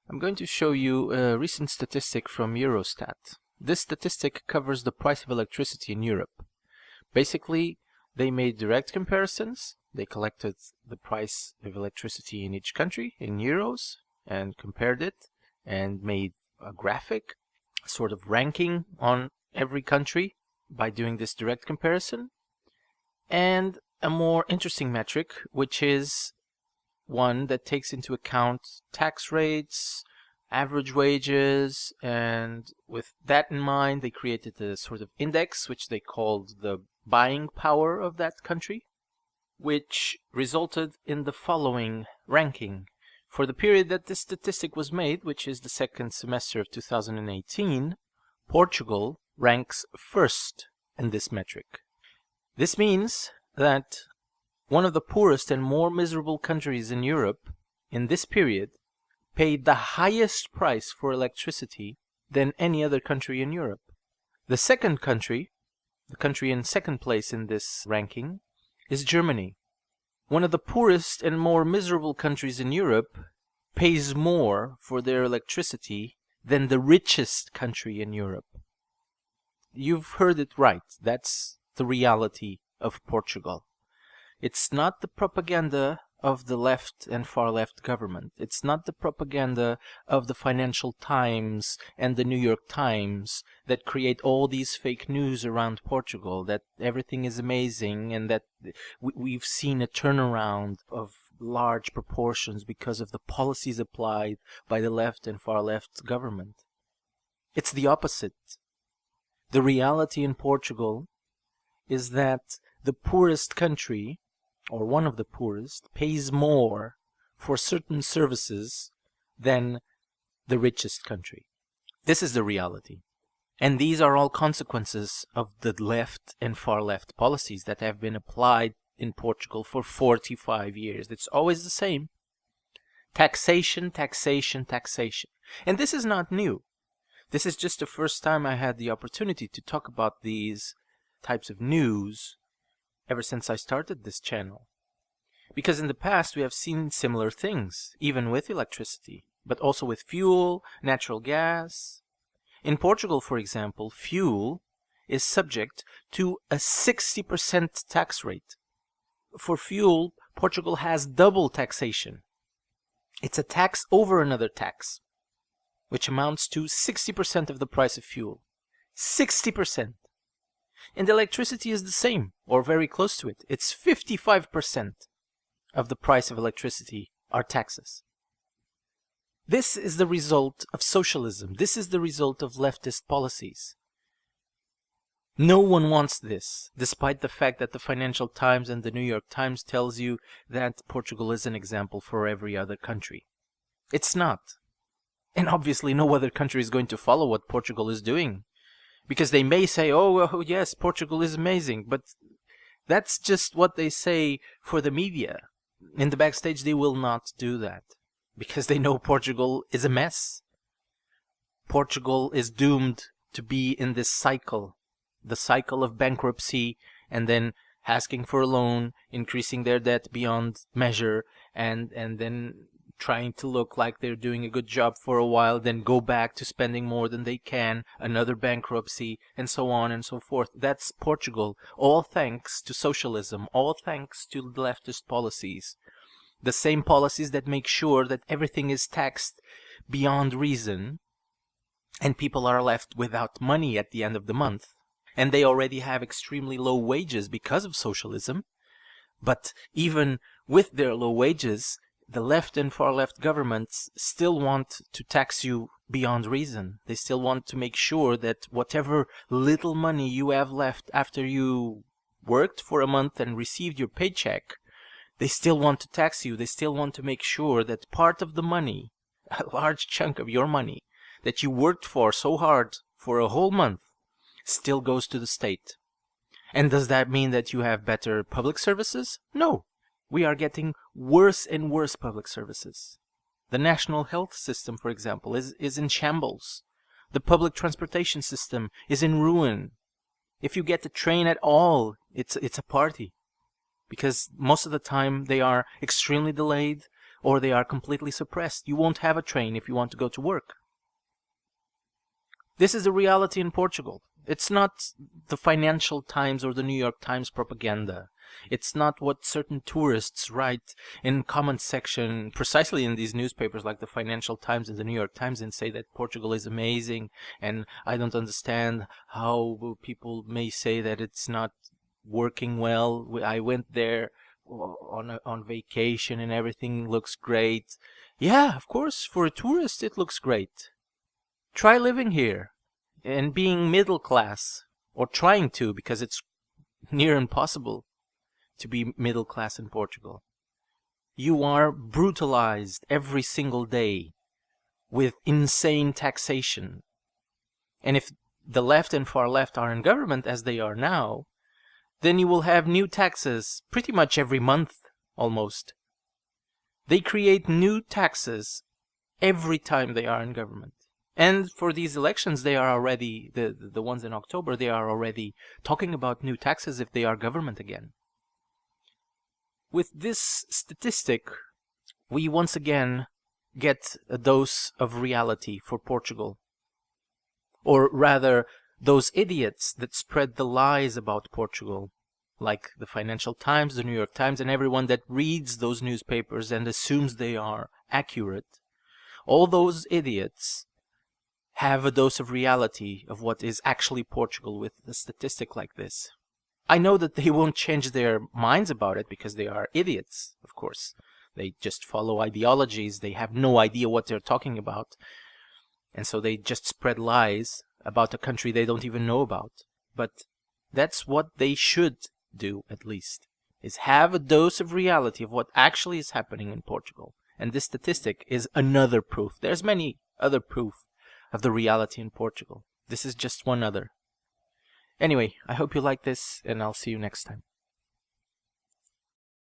I'm going to show you a recent statistic from Eurostat. This statistic covers the price of electricity in Europe. Basically, they made direct comparisons. They collected the price of electricity in each country in euros and compared it and made a graphic, a sort of ranking on every country by doing this direct comparison. And a more interesting metric, which is one that takes into account tax rates, average wages, and with that in mind they created a sort of index which they called the buying power of that country, which resulted in the following ranking. For the period that this statistic was made, which is the second semester of 2018, Portugal ranks first in this metric. This means that one of the poorest and more miserable countries in Europe in this period paid the highest price for electricity than any other country in Europe. The second country, the country in second place in this ranking, is Germany. One of the poorest and more miserable countries in Europe pays more for their electricity than the richest country in Europe. You've heard it right. That's the reality of Portugal. It's not the propaganda of the left and far left government. It's not the propaganda of the Financial Times and the New York Times that create all these fake news around Portugal, that everything is amazing and that we've seen a turnaround of large proportions because of the policies applied by the left and far left government. It's the opposite. The reality in Portugal is that the poorest country, or one of the poorest, pays more for certain services than the richest country. This is the reality. And these are all consequences of the left and far left policies that have been applied in Portugal for 45 years. It's always the same. Taxation, taxation, taxation. And this is not new. This is just the first time I had the opportunity to talk about these types of news ever since I started this channel. Because in the past we have seen similar things, even with electricity, but also with fuel, natural gas. In Portugal, for example, fuel is subject to a 60% tax rate. For fuel, Portugal has double taxation. It's a tax over another tax, which amounts to 60% of the price of fuel. 60%. And electricity is the same, or very close to it. It's 55% of the price of electricity are taxes. This is the result of socialism. This is the result of leftist policies. No one wants this, despite the fact that the Financial Times and the New York Times tells you that Portugal is an example for every other country. It's not. And obviously no other country is going to follow what Portugal is doing. Because they may say, oh, yes, Portugal is amazing, but that's just what they say for the media. In the backstage, they will not do that, because they know Portugal is a mess. Portugal is doomed to be in this cycle, the cycle of bankruptcy, and then asking for a loan, increasing their debt beyond measure, and then trying to look like they're doing a good job for a while, then go back to spending more than they can, another bankruptcy, and so on and so forth. That's Portugal, all thanks to socialism, all thanks to leftist policies. The same policies that make sure that everything is taxed beyond reason, and people are left without money at the end of the month. And they already have extremely low wages because of socialism. But even with their low wages, the left and far left governments still want to tax you beyond reason. They still want to make sure that whatever little money you have left after you worked for a month and received your paycheck, they still want to tax you. They still want to make sure that part of the money, a large chunk of your money that you worked for so hard for a whole month, still goes to the state. And does that mean that you have better public services? No. We are getting worse and worse public services. The national health system, for example, is in shambles. The public transportation system is in ruin. If you get the train at all, it's a party. Because most of the time they are extremely delayed, or they are completely suppressed. You won't have a train if you want to go to work. This is the reality in Portugal. It's not the Financial Times or the New York Times propaganda. It's not what certain tourists write in comment section, precisely in these newspapers like the Financial Times and the New York Times, and say that Portugal is amazing, and I don't understand how people may say that it's not working well. I went there on vacation and everything looks great. Yeah, of course, for a tourist it looks great. Try living here and being middle class, or trying to, because it's near impossible to be middle class in Portugal. You are brutalized every single day with insane taxation. And if the left and far left are in government as they are now, then you will have new taxes pretty much every month, almost. They create new taxes every time they are in government. And for these elections, they are already, the ones in October, they are already talking about new taxes if they are government again. With this statistic, we once again get a dose of reality for Portugal. Or rather, those idiots that spread the lies about Portugal, like the Financial Times, the New York Times, and everyone that reads those newspapers and assumes they are accurate, all those idiots have a dose of reality of what is actually Portugal with a statistic like this. I know that they won't change their minds about it because they are idiots, of course. They just follow ideologies. They have no idea what they're talking about. And so they just spread lies about a country they don't even know about. But that's what they should do, at least, is have a dose of reality of what actually is happening in Portugal. And this statistic is another proof. There's many other proof of the reality in Portugal. This is just one other. Anyway, I hope you like this, and I'll see you next time.